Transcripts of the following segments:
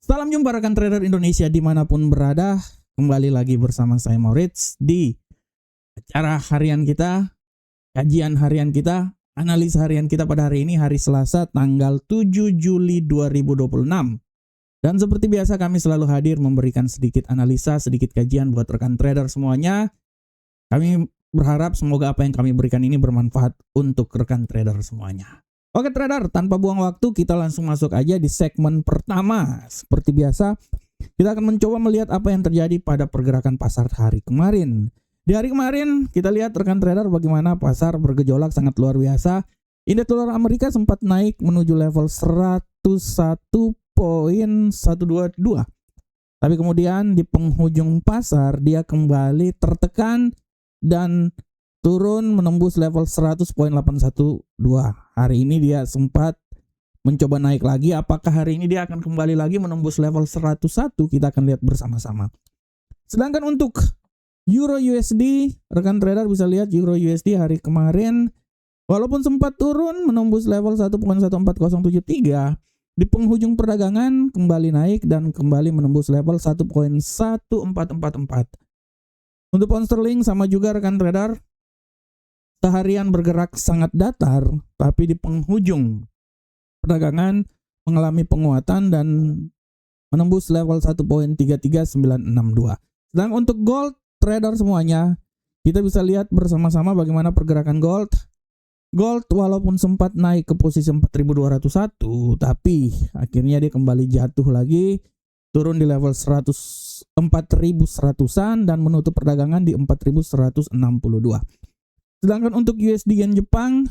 Salam jumpa rekan trader Indonesia dimanapun berada. Kembali lagi bersama saya Maurits di acara harian kita, kajian harian kita, analis harian kita pada hari ini, hari Selasa tanggal 7 Juli 2026. Dan seperti biasa kami selalu hadir memberikan sedikit analisa, sedikit kajian buat rekan trader semuanya. Kami berharap semoga apa yang kami berikan ini bermanfaat untuk rekan trader semuanya. Oke trader, tanpa buang waktu kita langsung masuk aja di segmen pertama. Seperti biasa, kita akan mencoba melihat apa yang terjadi pada pergerakan pasar hari kemarin. Di hari kemarin kita lihat rekan trader bagaimana pasar bergejolak sangat luar biasa. Indeks dolar Amerika sempat naik menuju level 101.122. Tapi kemudian di penghujung pasar dia kembali tertekan dan turun menembus level 100.812. Hari ini dia sempat mencoba naik lagi. Apakah hari ini dia akan kembali lagi menembus level 101? Kita akan lihat bersama-sama. Sedangkan untuk Euro USD, rekan trader bisa lihat Euro USD hari kemarin walaupun sempat turun menembus level 1.14073, di penghujung perdagangan kembali naik dan kembali menembus level 1.1444. Untuk pound sterling sama juga rekan trader, seharian bergerak sangat datar, tapi di penghujung perdagangan mengalami penguatan dan menembus level 1.33962. Sedang untuk gold trader semuanya, kita bisa lihat bersama-sama bagaimana pergerakan gold. Gold walaupun sempat naik ke posisi 4201, tapi akhirnya dia kembali jatuh lagi, turun di level 4100-an dan menutup perdagangan di 4162. Sedangkan untuk USD Yen Jepang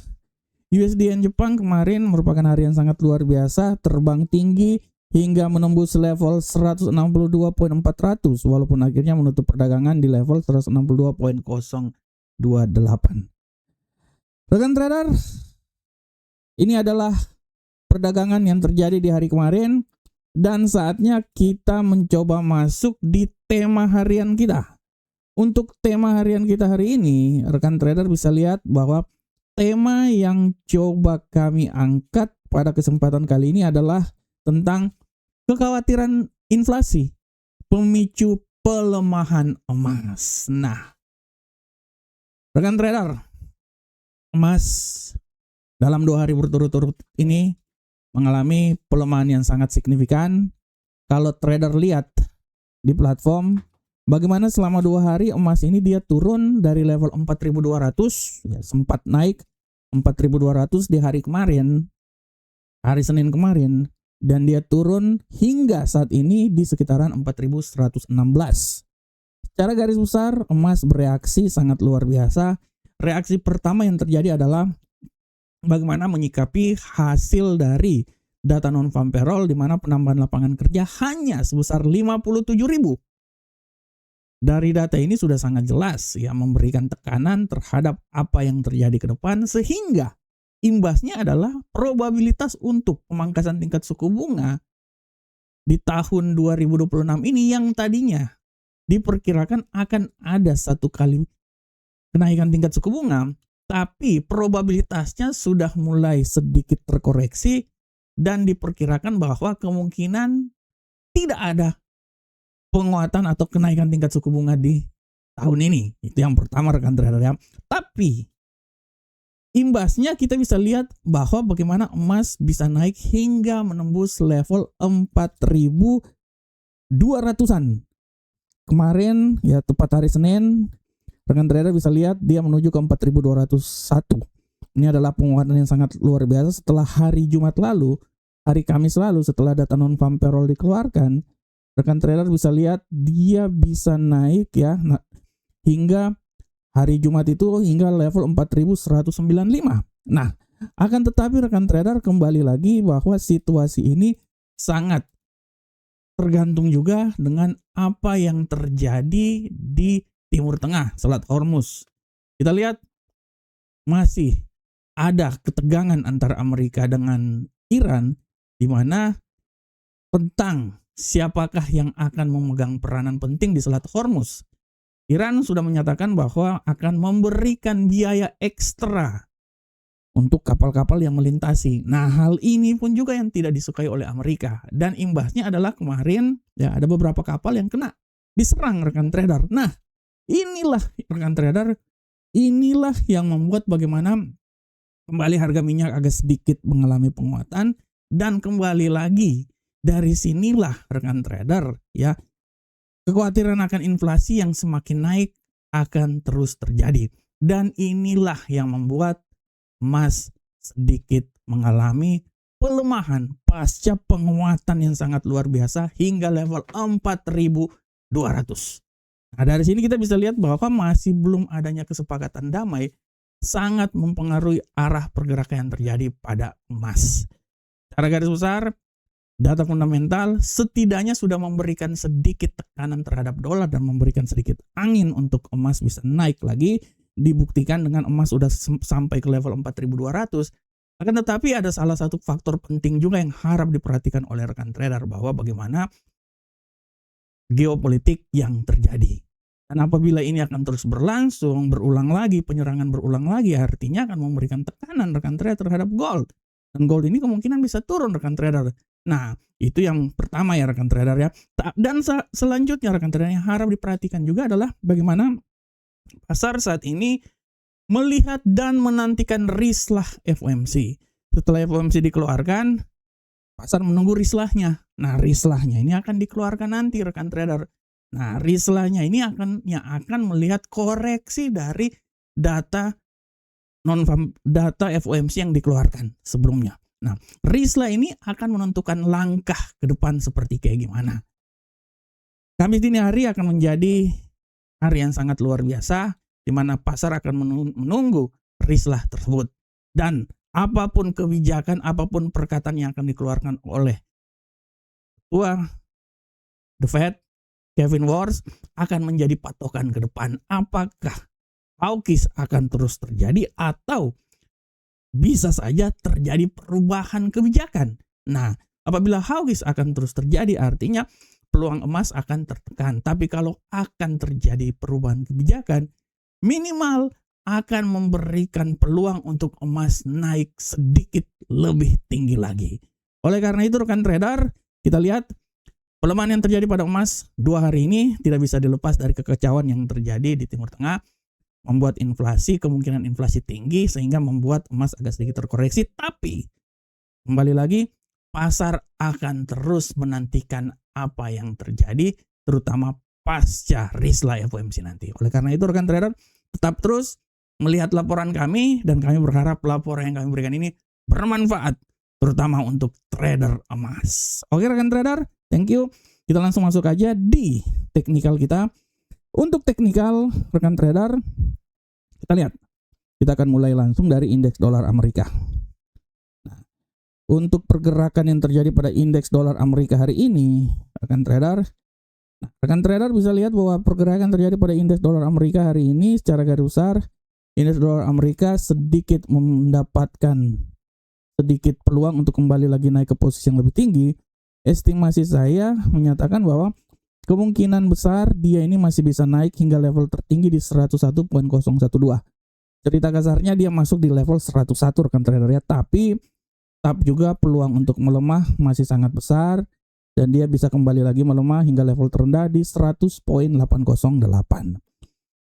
kemarin merupakan hari yang sangat luar biasa, terbang tinggi hingga menembus level 162.400 walaupun akhirnya menutup perdagangan di level 162.028. Rekan trader, ini adalah perdagangan yang terjadi di hari kemarin dan saatnya kita mencoba masuk di tema harian kita. Untuk tema harian kita hari ini, rekan trader bisa lihat bahwa tema yang coba kami angkat pada kesempatan kali ini adalah tentang kekhawatiran inflasi, pemicu pelemahan emas. Nah, rekan trader, emas dalam 2 hari berturut-turut ini mengalami pelemahan yang sangat signifikan. Kalau trader lihat di platform, bagaimana selama 2 hari emas ini dia turun dari level 4.200, ya, sempat naik 4.200 di hari kemarin, hari Senin kemarin, dan dia turun hingga saat ini di sekitaran 4.116. Secara garis besar emas bereaksi sangat luar biasa. Reaksi pertama yang terjadi adalah bagaimana menyikapi hasil dari data non-farm payroll, di mana penambahan lapangan kerja hanya sebesar 57.000. Dari data ini sudah sangat jelas ya memberikan tekanan terhadap apa yang terjadi ke depan, sehingga imbasnya adalah probabilitas untuk pemangkasan tingkat suku bunga di tahun 2026 ini yang tadinya diperkirakan akan ada 1 kali kenaikan tingkat suku bunga, tapi probabilitasnya sudah mulai sedikit terkoreksi dan diperkirakan bahwa kemungkinan tidak ada penguatan atau kenaikan tingkat suku bunga di tahun ini. Itu yang pertama rekan trader ya. Tapi imbasnya kita bisa lihat bahwa bagaimana emas bisa naik hingga menembus level 4.200-an. Kemarin ya tepat hari Senin, rekan trader bisa lihat dia menuju ke 4.201. Ini adalah penguatan yang sangat luar biasa setelah hari Jumat lalu, hari Kamis lalu setelah data non-farm payroll dikeluarkan. Rekan trader bisa lihat dia bisa naik ya hingga hari Jumat itu hingga level 4.195. Nah, akan tetapi rekan trader kembali lagi bahwa situasi ini sangat tergantung juga dengan apa yang terjadi di Timur Tengah, Selat Hormuz. Kita lihat masih ada ketegangan antara Amerika dengan Iran, di mana tentang siapakah yang akan memegang peranan penting di Selat Hormuz. Iran sudah menyatakan bahwa akan memberikan biaya ekstra untuk kapal-kapal yang melintasi. Nah, hal ini pun juga yang tidak disukai oleh Amerika. Dan imbasnya adalah kemarin ya ada beberapa kapal yang kena diserang rekan trader. Nah, inilah rekan trader, inilah yang membuat bagaimana kembali harga minyak agak sedikit mengalami penguatan. Dan kembali lagi dari sinilah rekan trader ya, kekhawatiran akan inflasi yang semakin naik akan terus terjadi. Dan inilah yang membuat emas sedikit mengalami pelemahan pasca penguatan yang sangat luar biasa hingga level 4.200. Nah, dari sini kita bisa lihat bahwa masih belum adanya kesepakatan damai sangat mempengaruhi arah pergerakan yang terjadi pada emas. Secara garis besar, data fundamental setidaknya sudah memberikan sedikit tekanan terhadap dolar dan memberikan sedikit angin untuk emas bisa naik lagi. Dibuktikan dengan emas sudah sampai ke level 4.200. Akan tetapi ada salah satu faktor penting juga yang harap diperhatikan oleh rekan trader, bahwa bagaimana geopolitik yang terjadi. Dan apabila ini akan terus berlangsung, berulang lagi, penyerangan berulang lagi, artinya akan memberikan tekanan rekan trader terhadap gold. Dan gold ini kemungkinan bisa turun rekan trader. Nah, itu yang pertama ya rekan trader ya. Dan selanjutnya rekan trader yang harap diperhatikan juga adalah bagaimana pasar saat ini melihat dan menantikan rislah FOMC. Setelah FOMC dikeluarkan, pasar menunggu rislahnya. Nah, rislahnya ini akan dikeluarkan nanti rekan trader. Nah, rislahnya ini akan melihat koreksi dari data data FOMC yang dikeluarkan sebelumnya. Nah, rislah ini akan menentukan langkah ke depan seperti kayak gimana. Kamis dini hari akan menjadi hari yang sangat luar biasa, di mana pasar akan menunggu rislah tersebut. Dan apapun kebijakan, apapun perkataan yang akan dikeluarkan oleh Ketua The Fed, Kevin Warsh, akan menjadi patokan ke depan. Apakah hawkish akan terus terjadi atau bisa saja terjadi perubahan kebijakan. Nah, apabila hawkish akan terus terjadi, artinya peluang emas akan tertekan. Tapi kalau akan terjadi perubahan kebijakan, minimal akan memberikan peluang untuk emas naik sedikit lebih tinggi lagi. Oleh karena itu rekan trader, kita lihat pelemahan yang terjadi pada emas 2 hari ini tidak bisa dilepas dari kekacauan yang terjadi di Timur Tengah, membuat kemungkinan inflasi tinggi sehingga membuat emas agak sedikit terkoreksi. Tapi kembali lagi, pasar akan terus menantikan apa yang terjadi, terutama pasca rislah FOMC nanti. Oleh karena itu rekan trader, tetap terus melihat laporan kami, dan kami berharap laporan yang kami berikan ini bermanfaat, terutama untuk trader emas. Oke rekan trader, thank you. Kita langsung masuk aja di teknikal kita. Untuk teknikal rekan trader, kita lihat, kita akan mulai langsung dari indeks dolar Amerika. Untuk pergerakan yang terjadi pada indeks dolar Amerika hari ini, rekan trader bisa lihat bahwa pergerakan terjadi pada indeks dolar Amerika hari ini secara garis besar, indeks dolar Amerika sedikit mendapatkan sedikit peluang untuk kembali lagi naik ke posisi yang lebih tinggi. Estimasi saya menyatakan bahwa kemungkinan besar dia ini masih bisa naik hingga level tertinggi di 101.012. Cerita kasarnya dia masuk di level 101 rekan trader ya, tapi tetap juga peluang untuk melemah masih sangat besar, dan dia bisa kembali lagi melemah hingga level terendah di 100.808.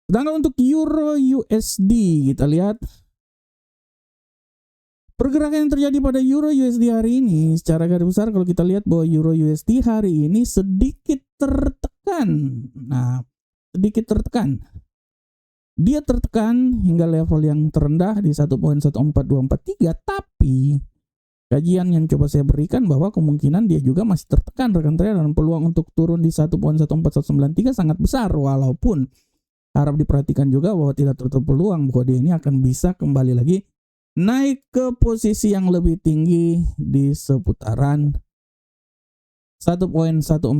Sedangkan untuk Euro USD, kita lihat pergerakan yang terjadi pada Euro USD hari ini secara garis besar, kalau kita lihat bahwa Euro USD hari ini sedikit tertekan. Nah, sedikit tertekan. Dia tertekan hingga level yang terendah di 1.14243, tapi kajian yang coba saya berikan bahwa kemungkinan dia juga masih tertekan rekan trader, dan peluang untuk turun di 1.14193 sangat besar, walaupun harap diperhatikan juga bahwa tidak tertutup peluang bahwa dia ini akan bisa kembali lagi naik ke posisi yang lebih tinggi di seputaran 1.14425.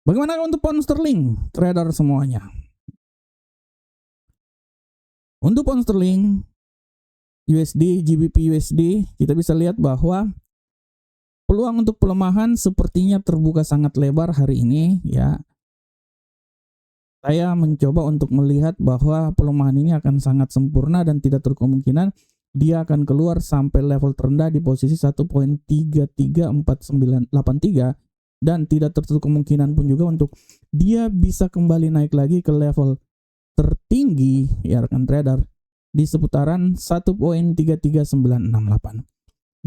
Bagaimana untuk pound sterling trader semuanya? Untuk pound sterling USD, GBP USD, kita bisa lihat bahwa peluang untuk pelemahan sepertinya terbuka sangat lebar hari ini ya. saya mencoba untuk melihat bahwa pelemahan ini akan sangat sempurna dan tidak tertutup kemungkinan dia akan keluar sampai level terendah di posisi 1.334983 dan tidak tertutup kemungkinan pun juga untuk dia bisa kembali naik lagi ke level tertinggi ya rekan trader di seputaran 1.33968.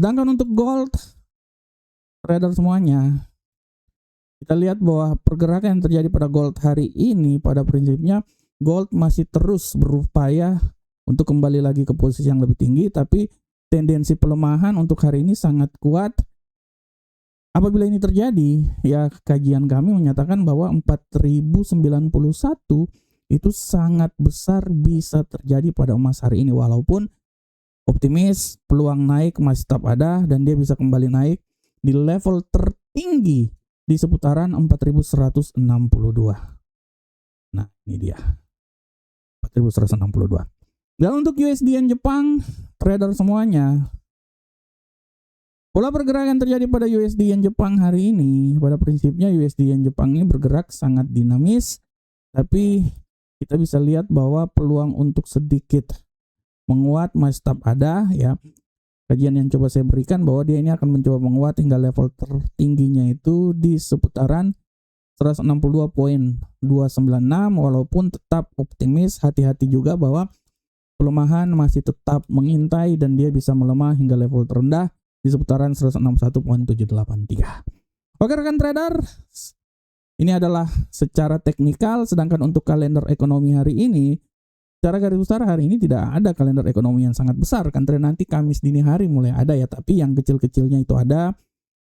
Sedangkan untuk gold trader semuanya, kita lihat bahwa pergerakan yang terjadi pada gold hari ini pada prinsipnya gold masih terus berupaya untuk kembali lagi ke posisi yang lebih tinggi, tapi tendensi pelemahan untuk hari ini sangat kuat. Apabila ini terjadi, ya kajian kami menyatakan bahwa 4091 itu sangat besar bisa terjadi pada emas hari ini, walaupun optimis peluang naik masih tetap ada dan dia bisa kembali naik di level tertinggi di seputaran 4162. Nah, ini dia. 4162. Dan untuk USD Yen Jepang, trader semuanya, pola pergerakan terjadi pada USD Yen Jepang hari ini, pada prinsipnya USD Yen Jepang ini bergerak sangat dinamis, tapi kita bisa lihat bahwa peluang untuk sedikit menguat masih tetap ada ya. Kajian yang coba saya berikan bahwa dia ini akan mencoba menguat hingga level tertingginya itu di seputaran 162.296, walaupun tetap optimis, hati-hati juga bahwa pelemahan masih tetap mengintai dan dia bisa melemah hingga level terendah di seputaran 161.783. Oke rekan trader, ini adalah secara teknikal, sedangkan untuk kalender ekonomi hari ini, secara garis besar hari ini tidak ada kalender ekonomi yang sangat besar kan, nanti Kamis dini hari mulai ada ya, tapi yang kecil-kecilnya itu ada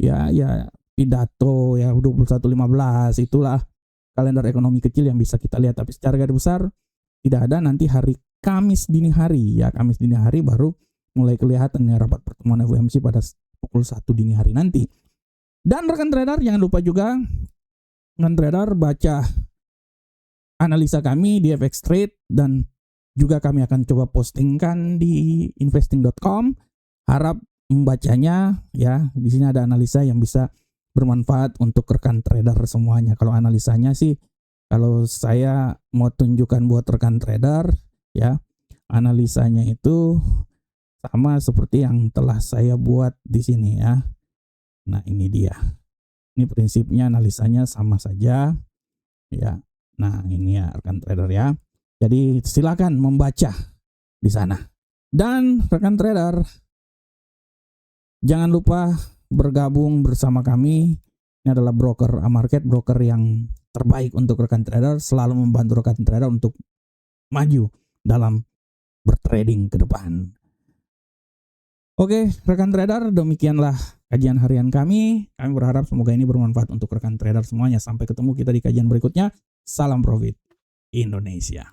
ya pidato ya 21.15, itulah kalender ekonomi kecil yang bisa kita lihat, tapi secara garis besar tidak ada. Nanti hari Kamis dini hari ya, Kamis dini hari baru mulai kelihatan ya rapat pertemuan FOMC pada pukul 1 dini hari nanti. Dan rekan trader jangan lupa juga rekan trader baca analisa kami di FX Trade dan juga kami akan coba postingkan di investing.com. Harap membacanya ya. Di sini ada analisa yang bisa bermanfaat untuk rekan trader semuanya. Kalau analisanya sih, kalau saya mau tunjukkan buat rekan trader ya, analisanya itu sama seperti yang telah saya buat di sini ya. Nah, ini dia. Ini prinsipnya analisanya sama saja ya. Nah, ini ya rekan trader ya. Jadi silakan membaca di sana. Dan rekan trader, jangan lupa bergabung bersama kami. Ini adalah broker Amarket, broker yang terbaik untuk rekan trader, selalu membantu rekan trader untuk maju dalam bertrading ke depan. Oke, rekan trader, demikianlah kajian harian kami. Kami berharap semoga ini bermanfaat untuk rekan trader semuanya. Sampai ketemu kita di kajian berikutnya. Salam profit Indonesia.